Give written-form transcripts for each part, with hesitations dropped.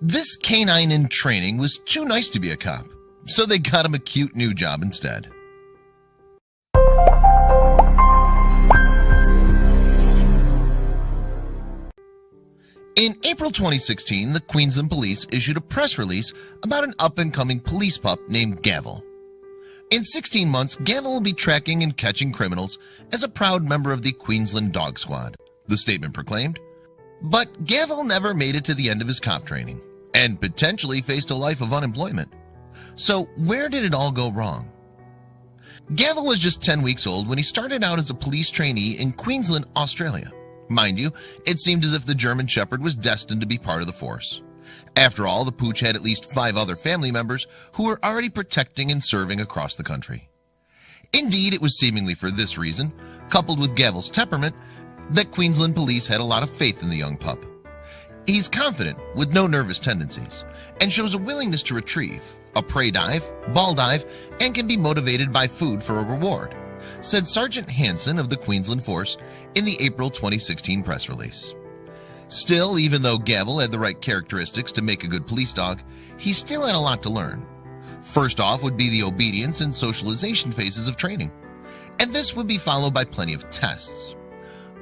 This canine in training was too nice to be a cop, so they got him a cute new job instead. In April 2016, the Queensland Police issued a press release about an up-and-coming police pup named Gavel. In 16 months, Gavel will be tracking and catching criminals as a proud member of the Queensland Dog Squad, the statement proclaimed. But Gavel never made it to the end of his cop training and potentially faced a life of unemployment. So where did it all go wrong? Gavel was just 10 weeks old when he started out as a police trainee in Queensland, Australia. Mind you, it seemed as if the German Shepherd was destined to be part of the force. After all, the pooch had at least 5 other family members who were already protecting and serving across the country. Indeed, it was seemingly for this reason, coupled with Gavel's temperament, that Queensland police had a lot of faith in the young pup. He's confident, with no nervous tendencies, and shows a willingness to retrieve, a prey dive, ball dive, and can be motivated by food for a reward, said Sergeant Hansen of the Queensland Force in the April 2016 press release. Still, even though Gavel had the right characteristics to make a good police dog, he still had a lot to learn. First off would be the obedience and socialization phases of training, and this would be followed by plenty of tests.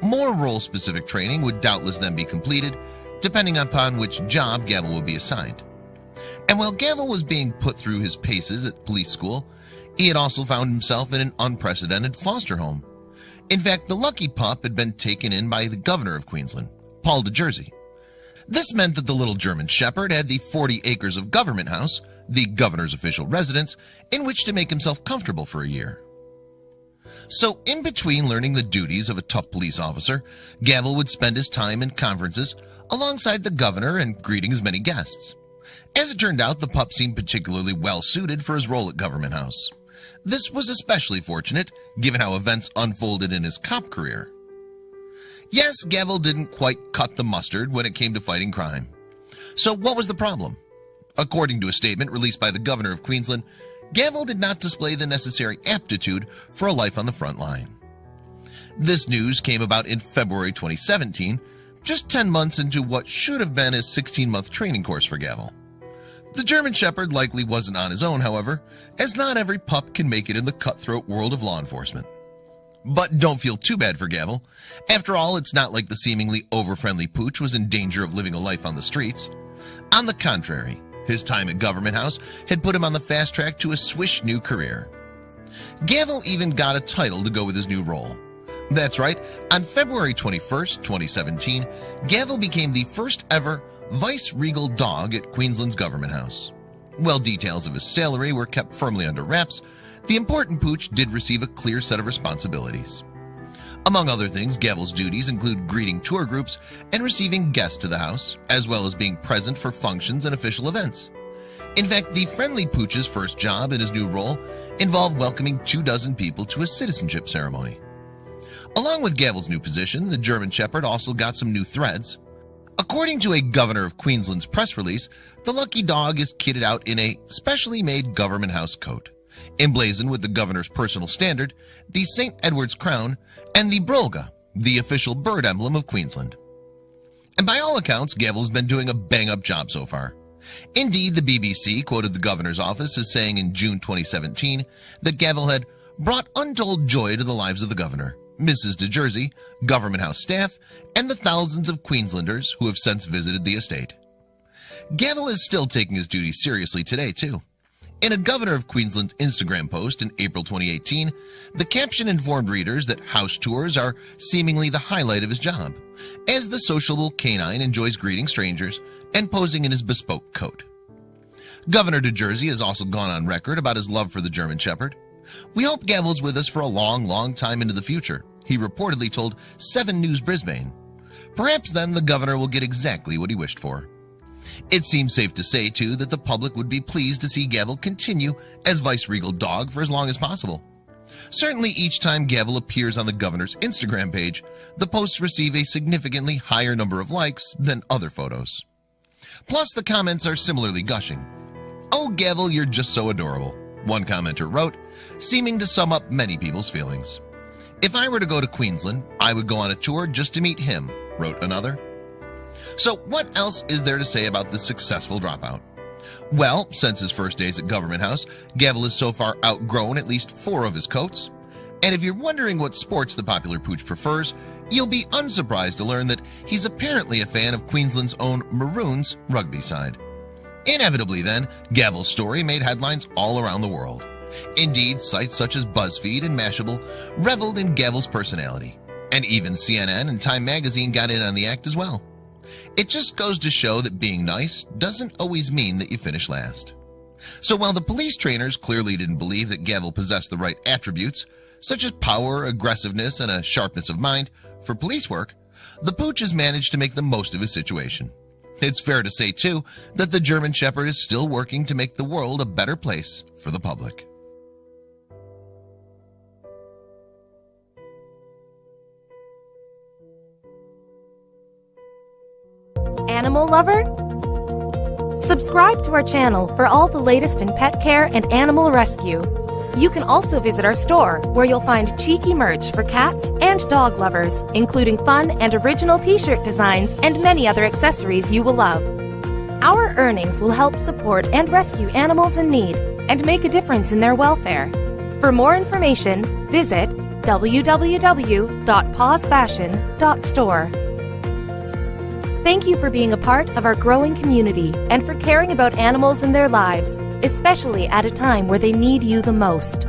More role-specific training would doubtless then be completed, depending upon which job Gavel would be assigned. And while Gavel was being put through his paces at police school, he had also found himself in an unprecedented foster home. In fact, the lucky pup had been taken in by the governor of Queensland, Paul de Jersey. This meant that the little German Shepherd had the 40 acres of government house, the governor's official residence, in which to make himself comfortable for a year. So in between learning the duties of a tough police officer, Gavel would spend his time in conferences alongside the governor and greeting as many guests. As it turned out, the pup seemed particularly well suited for his role at Government House. This was especially fortunate, given how events unfolded in his cop career. Yes, Gavel didn't quite cut the mustard when it came to fighting crime. So what was the problem? According to a statement released by the governor of Queensland, Gavel did not display the necessary aptitude for a life on the front line. This news came about in February 2017, just 10 months into what should have been his 16-month training course for Gavel. The German Shepherd likely wasn't on his own, however, as not every pup can make it in the cutthroat world of law enforcement. But don't feel too bad for Gavel. After all, it's not like the seemingly over-friendly pooch was in danger of living a life on the streets. On the contrary, his time at Government House had put him on the fast track to a swish new career. Gavel even got a title to go with his new role. That's right, on February 21st, 2017, Gavel became the first ever vice-regal dog at Queensland's Government House. While details of his salary were kept firmly under wraps, the important pooch did receive a clear set of responsibilities. Among other things, Gavel's duties include greeting tour groups and receiving guests to the house, as well as being present for functions and official events. In fact, the friendly pooch's first job in his new role involved welcoming 24 people to a citizenship ceremony. Along with Gavel's new position, the German Shepherd also got some new threads. According to a Governor of Queensland's press release, the lucky dog is kitted out in a specially made Government House coat, emblazoned with the governor's personal standard, the St. Edward's crown, and the Brolga, the official bird emblem of Queensland. And by all accounts, Gavel's been doing a bang-up job so far. Indeed, the BBC quoted the governor's office as saying in June 2017 that Gavel had brought untold joy to the lives of the governor, Mrs. de Jersey, Government House staff, and the thousands of Queenslanders who have since visited the estate. Gavel is still taking his duties seriously today, too. In a Governor of Queensland Instagram post in April 2018, the caption informed readers that house tours are seemingly the highlight of his job, as the sociable canine enjoys greeting strangers and posing in his bespoke coat. Governor de Jersey has also gone on record about his love for the German Shepherd. "We hope Gavel's with us for a long, long time into the future," he reportedly told 7 News Brisbane. Perhaps then the governor will get exactly what he wished for. It seems safe to say, too, that the public would be pleased to see Gavel continue as vice-regal dog for as long as possible. Certainly each time Gavel appears on the governor's Instagram page, the posts receive a significantly higher number of likes than other photos. Plus, the comments are similarly gushing. "Oh, Gavel, you're just so adorable," one commenter wrote, seeming to sum up many people's feelings. "If I were to go to Queensland, I would go on a tour just to meet him," wrote another. So what else is there to say about the successful dropout? Well, since his first days at Government House, Gavel has so far outgrown at least 4 of his coats. And if you're wondering what sports the popular pooch prefers, you'll be unsurprised to learn that he's apparently a fan of Queensland's own Maroons rugby side. Inevitably then, Gavel's story made headlines all around the world. Indeed, sites such as BuzzFeed and Mashable reveled in Gavel's personality, and even CNN and Time magazine got in on the act as well. It just goes to show that being nice doesn't always mean that you finish last. So while the police trainers clearly didn't believe that Gavel possessed the right attributes, such as power, aggressiveness, and a sharpness of mind, for police work, the pooch has managed to make the most of his situation. It's fair to say, too, that the German Shepherd is still working to make the world a better place for the public. Animal lover? Subscribe to our channel for all the latest in pet care and animal rescue. You can also visit our store, where you'll find cheeky merch for cats and dog lovers, including fun and original t-shirt designs and many other accessories you will love. Our earnings will help support and rescue animals in need and make a difference in their welfare. For more information, visit www.pawsfashion.store. Thank you for being a part of our growing community and for caring about animals and their lives, especially at a time where they need you the most.